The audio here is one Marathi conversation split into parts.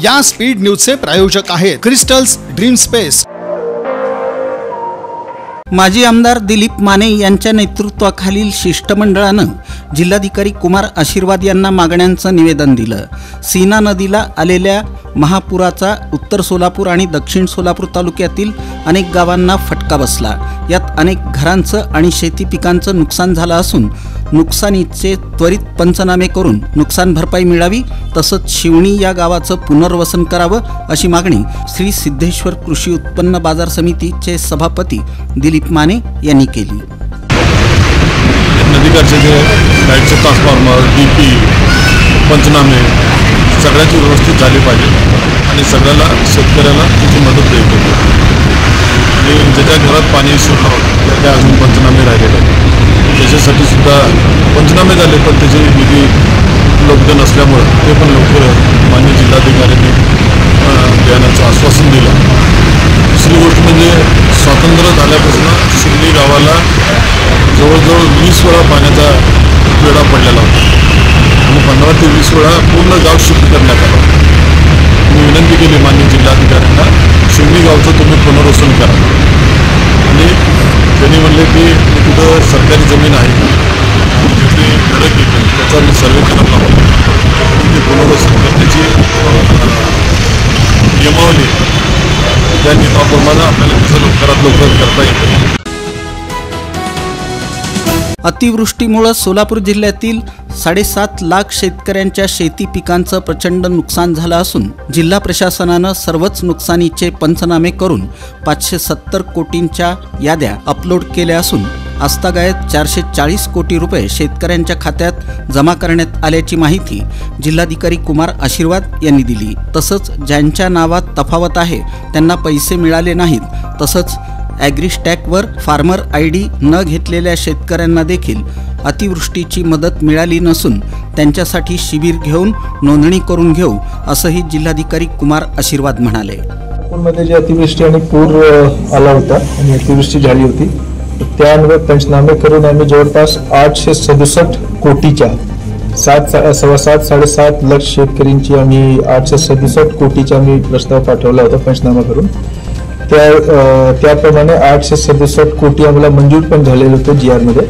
या स्पीड न्यूजचे प्रायोजक आहेत क्रिस्टल्स ड्रीम स्पेस। माजी आमदार दिलीप माने यांच्या नेतृत्वाखालील शिष्टमंडळानं जिल्हाधिकारी कुमार आशीर्वाद यांना मागण्यांचं निवेदन दिलं। सीना नदीला आलेल्या महापुराचा उत्तर सोलापूर आणि दक्षिण सोलापूर तालुक्यातील अनेक गावांना फटका बसला। यात अनेक घरांचं आणि शेती पिकांचं नुकसान झालं असून नुकसानीचे त्वरित पंचनामे करून नुकसान भरपाई मिळावी, तसंच शिवणी या गावाचं पुनर्वसन करावं अशी मागणी श्री सिद्धेश्वर कृषी उत्पन्न बाजार समितीचे सभापती दिलीप माने यांनी केली। नदीकाठचे जे लाईटचे ट्रान्सफॉर्मर, डीपी, पंचनामे सगळ्याची व्यवस्थित झाली पाहिजे आणि सगळ्याला शेतकऱ्याला त्याची मदत द्यायची आणि ज्याच्या घरात पाणी शिरलं होतं त्या अजून पंचनामे राहिलेले आहेत, त्याच्यासाठी सुद्धा पंचनामे झाले पण त्याचे निधी उपलब्ध नसल्यामुळं ते पण लवकर माननीय जिल्हाधिकाऱ्यांनी देण्याचं आश्वासन दिलं। दुसरी गोष्ट म्हणजे स्वातंत्र्य झाल्यापासून शिर्डी गावाला जवळजवळ 20 वेळा पाण्याचा वेढा पडलेला होता आणि 15 ते 20 वेळा पूर्ण गाव शिफ्ट करण्यात आला। मी विनंती केली माननीय जिल्हाधिकाऱ्यांना, शिवणी गावचं तुम्ही पुनर्वसन करा आणि त्यांनी म्हणले की तिथं सरकारी जमीन आहे तिथली घरं घेतली त्याचा मी सर्वे करत आहोत, ते पुनर्वसन करण्याची नियमावली त्या नियमाप्रमाणे आपल्याला कसं लवकरात लवकर करता येईल। अतिवृष्टीमुळे सोलापूर जिल्ह्यातील 7.5 लाख शेतकऱ्यांच्या शेती पिकांचं प्रचंड नुकसान झालं असून जिल्हा प्रशासनानं सर्वच नुकसानीचे पंचनामे करून 570 कोटींच्या याद्या अपलोड केल्या असून आजतागायत 440 कोटी रुपये शेतकऱ्यांच्या खात्यात जमा करण्यात आल्याची माहिती जिल्हाधिकारी कुमार आशीर्वाद यांनी दिली। तसंच ज्यांच्या नावात तफावत आहे त्यांना पैसे मिळाले नाहीत, तसंच ॲग्रीस्टॅकवर फार्मर ID न घेतलेल्या शेतकऱ्यांना देखील अतिवृष्टीची मदत मिळाली नसून त्यांच्यासाठी शिबिर घेऊन नोंदणी करून घेऊ असंही जिल्हाधिकारी कुमार आशीर्वाद म्हणाले। मध्ये जे अतिवृष्टी आणि पूर आला होता आणि अतिवृष्टी झाली होती त्यावर पंचनामे करून आम्ही जवळपास 867 कोटीच्या 7.5-7.5 लाख शेतकऱ्यांची आम्ही 867 कोटीचा आम्ही प्रस्ताव पाठवला होता पंचनामा करून। त्याप्रमाणे 867 कोटी आम्हाला मंजूर पण झालेले होते GR मध्ये।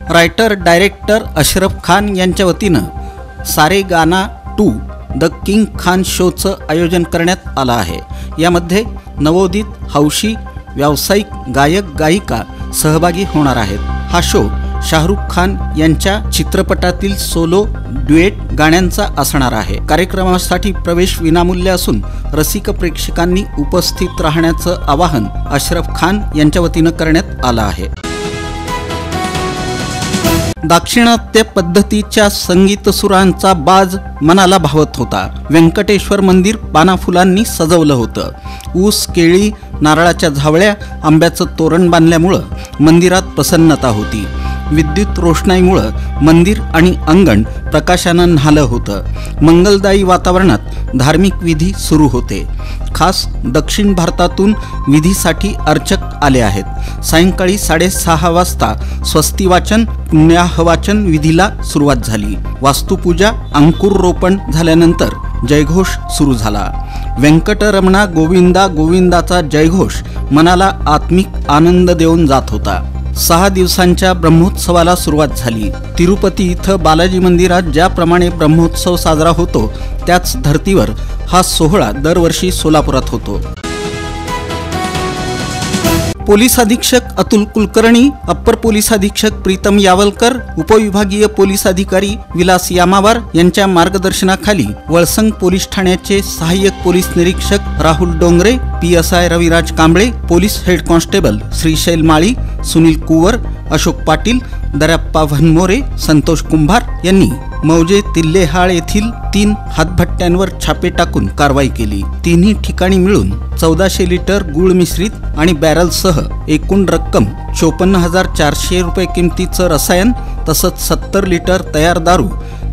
रायटर डायरेक्टर अशरफ खान यांच्या वतीनं सारे गाना 2 द किंग खान शोचं आयोजन करण्यात आलं आहे। यामध्ये नवोदित, हौशी, व्यावसायिक गायक गायिका सहभागी होणार आहेत। हा शो शाहरुख खान यांच्या चित्रपटातील सोलो ड्युएट गाण्यांचा असणार आहे। कार्यक्रमासाठी प्रवेश विनामूल्य असून रसिक प्रेक्षकांनी उपस्थित राहण्याचं आवाहन अशरफ खान यांच्या वतीनं करण्यात आलं आहे। दाक्षिणात्य पद्धतीच्या संगीत सुरांचा बाज मनाला भावत होता। व्यंकटेश्वर मंदिर पानाफुलांनी सजवलं होतं। ऊस, केळी, नारळाच्या झावळ्या, आंब्याचं तोरण बांधल्यामुळं मंदिरात प्रसन्नता होती। विद्युत रोषणाईमुळं मंदिर आणि अंगण प्रकाशानं न्हालं होतं। मंगलदायी वातावरणात धार्मिक विधी सुरू होते। खास दक्षिण भारतातून विधीसाठी अर्चक आले आहेत। सायंकाळी 6:30 वाजता स्वस्ती वाचन, पुण्याहवाचन विधीला सुरुवात झाली। वास्तुपूजा, अंकुर रोपण झाल्यानंतर जयघोष सुरू झाला। व्यंकटरमणा गोविंदा गोविंदाचा जयघोष मनाला आत्मिक आनंद देऊन जात होता। 6 दिवसांच्या ब्रह्मोत्सवाला सुरुवात झाली। तिरुपती इथं बालाजी मंदिरात ज्याप्रमाणे ब्रह्मोत्सव साजरा होतो त्याच धर्तीवर हा सोहळा दरवर्षी सोलापुरात होतो। पोलीस अधीक्षक अतुल कुलकर्णी, अप्पर पोलीस अधीक्षक प्रीतम यावलकर, उपविभागीय पोलीस अधिकारी विलास यामावार यांच्या मार्गदर्शनाखाली वळसंग पोलीस ठाण्याचे सहाय्यक पोलीस निरीक्षक Rahul Dongre, PSI Raviraj Kamble, police head constable Shrishail Mali, Sunil Kuwar, Ashok Patil, Daryappa Bhanmore, Santosh Kumbhar यांनी मौजे तिल्लेहाळ येथील 3 हातभट्ट्यांवर छापे टाकून कारवाई केली। तिन्ही ठिकाणी मिळून 1400 लिटर गुळ मिश्रित आणि बॅरलसह एकूण रक्कम 54,400 रुपये किमतीचं रसायन तसंच 70 लिटर तयार दारू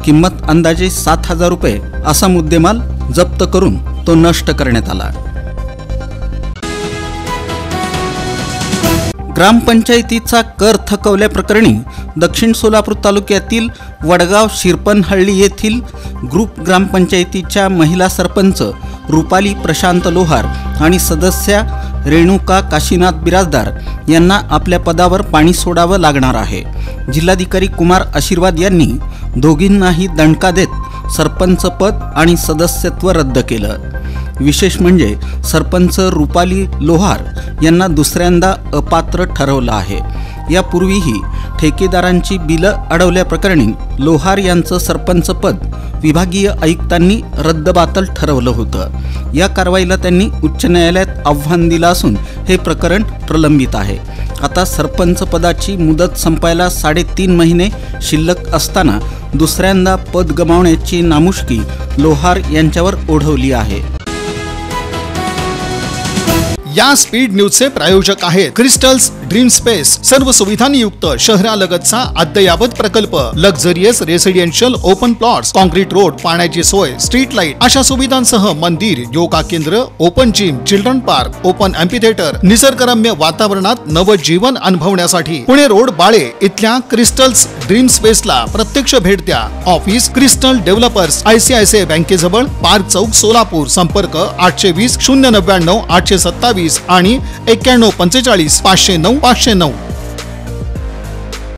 किंमत अंदाजे 7,000 रुपये असा मुद्देमाल जप्त करून तो नष्ट करण्यात आला। ग्रामपंचायतीचा कर थकवल्याप्रकरणी दक्षिण सोलापूर तालुक्यातील वडगाव शिरपनहळ्ली येथील ग्रुप ग्रामपंचायतीच्या महिला सरपंच रुपाली प्रशांत लोहार आणि सदस्या रेणुका काशीनाथ बिराजदार यांना आपल्या पदावर पाणी सोडावं लागणार आहे. जिल्हाधिकारी कुमार आशीर्वाद यांनी दोघींनाही दणका देत सरपंच पद आणि सदस्यत्व रद्द केलं. विशेष म्हणजे सरपंच रुपाली लोहार यांना दुसऱ्यांदा अपात्र ठरवलं आहे. यापूर्वीही ठेकेदारांची बिलं अडवल्याप्रकरणी लोहार यांचं सरपंचपद विभागीय आयुक्तांनी रद्दबातल ठरवलं होतं. या कारवाईला त्यांनी उच्च न्यायालयात आव्हान दिलं असून हे प्रकरण प्रलंबित आहे. आता सरपंच पदाची मुदत संपायला 3.5 महिने शिल्लक असताना दुसऱ्यांदा पद गमावण्याची नामुष्की लोहार यांच्यावर ओढवली आहे. या स्पीड न्यूजचे प्रायोजक आहेत क्रिस्टल्स ड्रीम स्पेस. सर्व सुविधांनी युक्त शहरालगतचा अद्ययावत प्रकल्प, luxurious residential open plots, concrete road, पाण्याची सोय, स्ट्रीट लाईट अशा सुविधांसह मंदिर, योगा केंद्र, open gym, children park, open amphitheatre, निसर्गरम्य वातावरणात नवजीवन अनुभवण्यासाठी पुणे रोड बाळे इथल्या क्रिस्टल्स ड्रीम स्पेसला प्रत्यक्ष भेट द्या. ऑफिस क्रिस्टल डेव्हलपर्स, ICICI बँकेजवळ, पार्क चौक, सोलापूर. संपर्क 820 099 827 आणि 91 45 509 509.